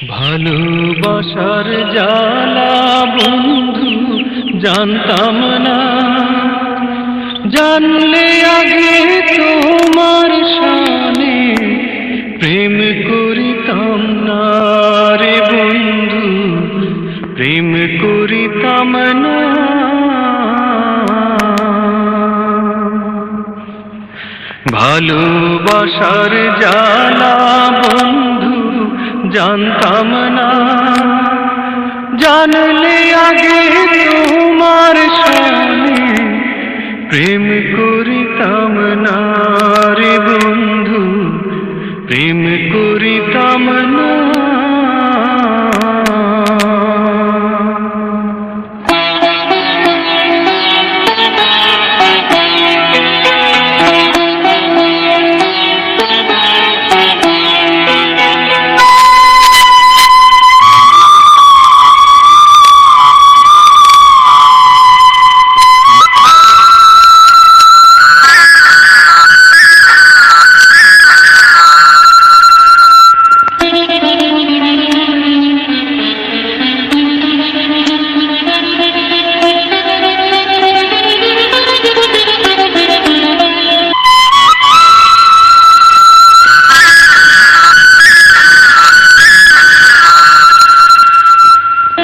ভালোবাসার জ্বালা বন্ধু জানতাম না, জানলে আগে তোমার শানে প্রেম করিতাম না রে বন্ধু, প্রেম করিতাম না। ভালোবাসার জ্বালা বন্ধু জানতাম না, জানলে আগে তোমার শানে প্রেম করিতাম না রে বন্ধু, প্রেম করিতাম না।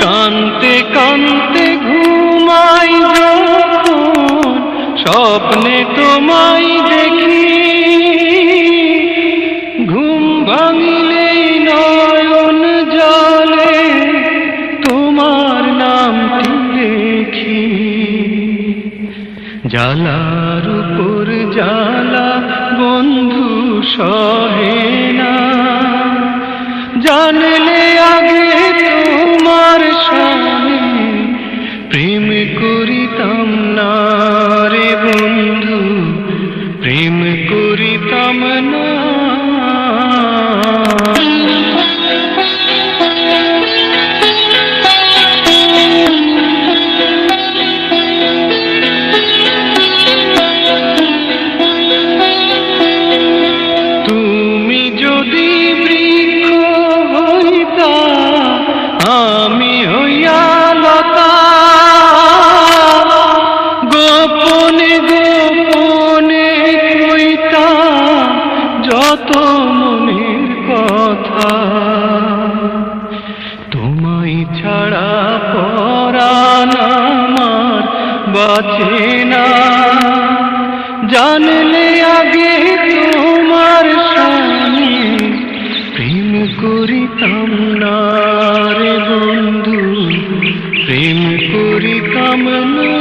কানতে কানতে ঘুমাই যখন স্বপ্নে তোমায় দেখি, ঘুম ভাঙিলেই নয়ন জলে তোমার নামটি দেখি। জ্বালার উপর জ্বালা বন্ধু সহে না, জানলে আগে তোমার শানে প্রেম করিতাম না রে বন্ধু, প্রেম করিতাম না। তুমি যদি বৃক্ষ হইতা আমি হইয়া লতা, গোপনে গোপনে কইতা যত মনের কথা। তোমায় ছাড়া পরাণ আমার বাঁচে না, জানলে আগে তোমার শানে প্রেম করিতাম না রে বন্ধু, প্রেম করিতাম না।